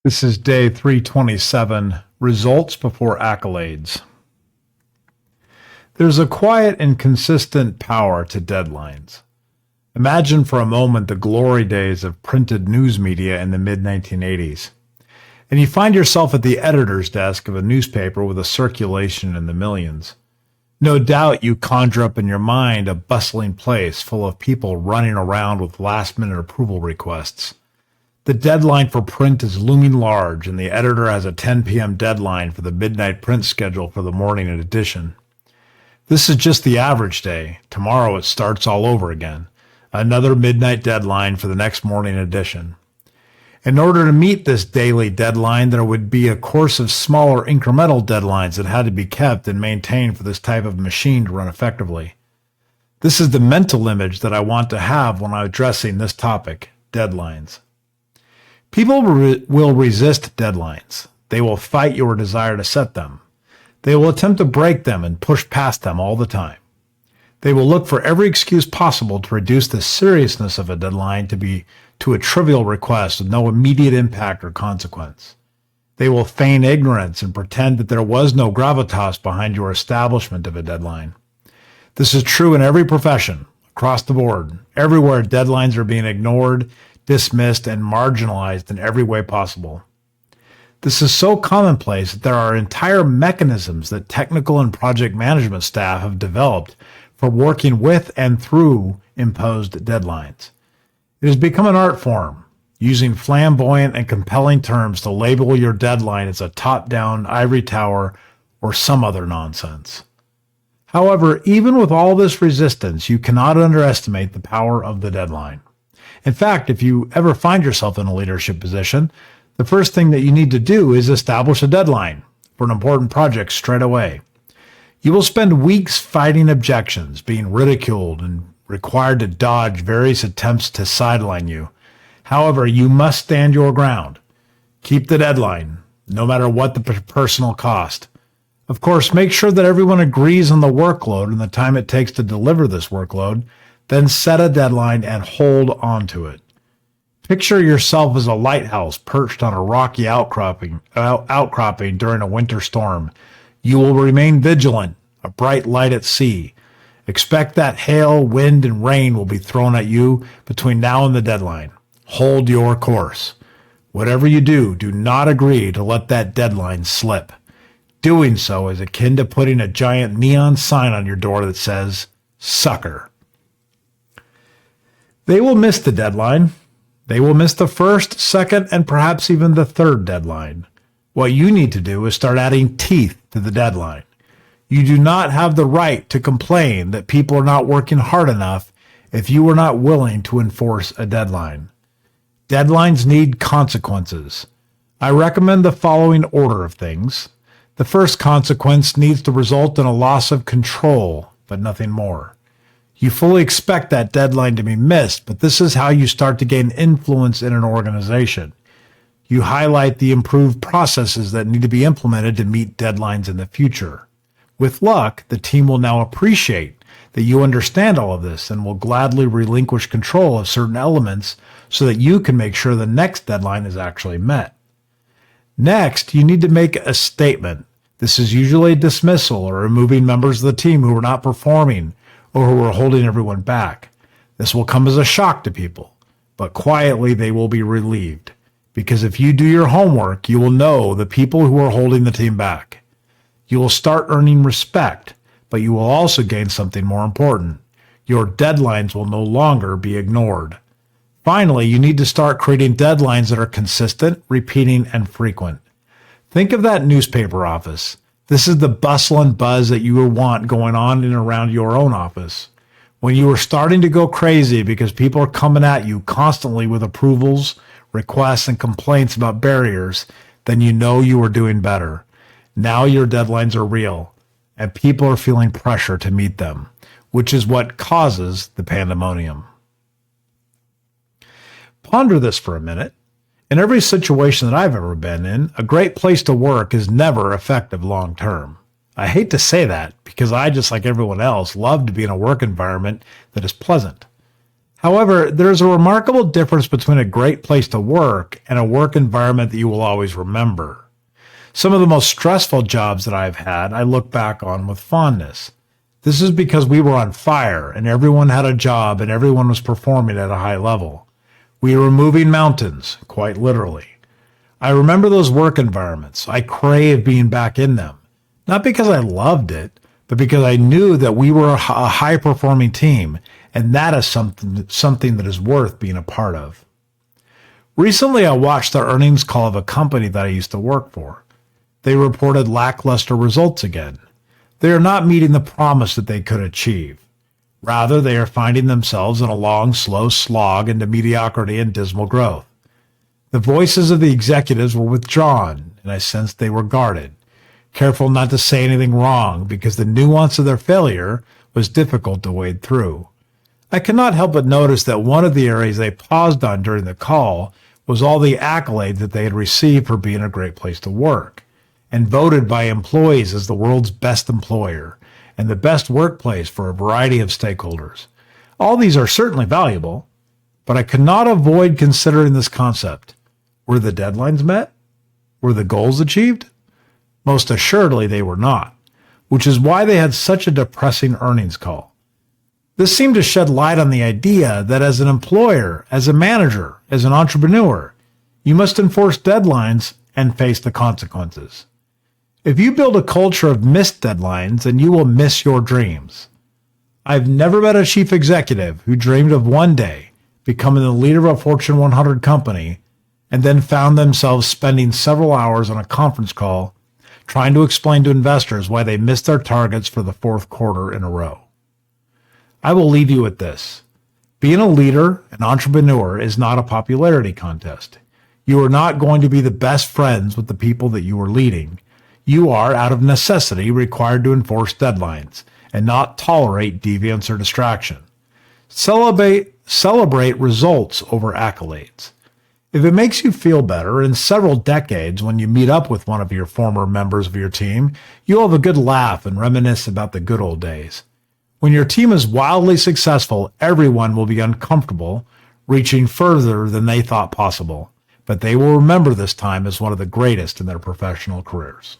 This is day 327, results before accolades. There's a quiet and consistent power to deadlines. Imagine for a moment the glory days of printed news media in the mid-1980s, and you find yourself at the editor's desk of a newspaper with a circulation in the millions. No doubt you conjure up in your mind a bustling place full of people running around with last-minute approval requests. The deadline for print is looming large, and the editor has a 10 p.m. deadline for the midnight print schedule for the morning edition. This is just the average day. Tomorrow it starts all over again. Another midnight deadline for the next morning edition. In order to meet this daily deadline, there would be a course of smaller incremental deadlines that had to be kept and maintained for this type of machine to run effectively. This is the mental image that I want to have when I'm addressing this topic, deadlines. People will resist deadlines. They will fight your desire to set them. They will attempt to break them and push past them all the time. They will look for every excuse possible to reduce the seriousness of a deadline to a trivial request with no immediate impact or consequence. They will feign ignorance and pretend that there was no gravitas behind your establishment of a deadline. This is true in every profession, across the board. Everywhere deadlines are being ignored, dismissed, and marginalized in every way possible. This is so commonplace that there are entire mechanisms that technical and project management staff have developed for working with and through imposed deadlines. It has become an art form, using flamboyant and compelling terms to label your deadline as a top-down ivory tower or some other nonsense. However, even with all this resistance, you cannot underestimate the power of the deadline. In fact, if you ever find yourself in a leadership position, the first thing that you need to do is establish a deadline for an important project straight away. You will spend weeks fighting objections, being ridiculed, and required to dodge various attempts to sideline you. However, you must stand your ground. Keep the deadline, no matter what the personal cost. Of course, make sure that everyone agrees on the workload and the time it takes to deliver this workload. Then set a deadline and hold on to it. Picture yourself as a lighthouse perched on a rocky outcropping during a winter storm. You will remain vigilant, a bright light at sea. Expect that hail, wind, and rain will be thrown at you between now and the deadline. Hold your course. Whatever you do, do not agree to let that deadline slip. Doing so is akin to putting a giant neon sign on your door that says, "Sucker." They will miss the deadline. They will miss the first, second, and perhaps even the third deadline. What you need to do is start adding teeth to the deadline. You do not have the right to complain that people are not working hard enough if you are not willing to enforce a deadline. Deadlines need consequences. I recommend the following order of things. The first consequence needs to result in a loss of control, but nothing more. You fully expect that deadline to be missed, but this is how you start to gain influence in an organization. You highlight the improved processes that need to be implemented to meet deadlines in the future. With luck, the team will now appreciate that you understand all of this and will gladly relinquish control of certain elements so that you can make sure the next deadline is actually met. Next, you need to make a statement. This is usually a dismissal or removing members of the team who are not performing or who are holding everyone back. This will come as a shock to people, but quietly they will be relieved, because if you do your homework, you will know the people who are holding the team back. You will start earning respect, but you will also gain something more important. Your deadlines will no longer be ignored. Finally, you need to start creating deadlines that are consistent, repeating, and frequent. Think of that newspaper office. This is the bustle and buzz that you will want going on in and around your own office. When you are starting to go crazy because people are coming at you constantly with approvals, requests, and complaints about barriers, then you know you are doing better. Now your deadlines are real, and people are feeling pressure to meet them, which is what causes the pandemonium. Ponder this for a minute. In every situation that I've ever been in, a great place to work is never effective long term. I hate to say that because I, just like everyone else, love to be in a work environment that is pleasant. However, there is a remarkable difference between a great place to work and a work environment that you will always remember. Some of the most stressful jobs that I've had, I look back on with fondness. This is because we were on fire and everyone had a job and everyone was performing at a high level. We were moving mountains, quite literally. I remember those work environments. I crave being back in them. Not because I loved it, but because I knew that we were a high-performing team, and that is something that is worth being a part of. Recently, I watched the earnings call of a company that I used to work for. They reported lackluster results again. They are not meeting the promise that they could achieve. Rather, they are finding themselves in a long, slow slog into mediocrity and dismal growth. The voices of the executives were withdrawn, and I sensed they were guarded, careful not to say anything wrong because the nuance of their failure was difficult to wade through. I could not help but notice that one of the areas they paused on during the call was all the accolades that they had received for being a great place to work, and voted by employees as the world's best employer and the best workplace for a variety of stakeholders. All these are certainly valuable, but I could not avoid considering this concept. Were the deadlines met? Were the goals achieved? Most assuredly they were not, which is why they had such a depressing earnings call. This seemed to shed light on the idea that as an employer, as a manager, as an entrepreneur, you must enforce deadlines and face the consequences. If you build a culture of missed deadlines, then you will miss your dreams. I've never met a chief executive who dreamed of one day becoming the leader of a Fortune 100 company and then found themselves spending several hours on a conference call trying to explain to investors why they missed their targets for the fourth quarter in a row. I will leave you with this. Being a leader, an entrepreneur, is not a popularity contest. You are not going to be the best friends with the people that you are leading. You are, out of necessity, required to enforce deadlines and not tolerate deviance or distraction. Celebrate results over accolades. If it makes you feel better, in several decades, when you meet up with one of your former members of your team, you'll have a good laugh and reminisce about the good old days. When your team is wildly successful, everyone will be uncomfortable, reaching further than they thought possible, but they will remember this time as one of the greatest in their professional careers.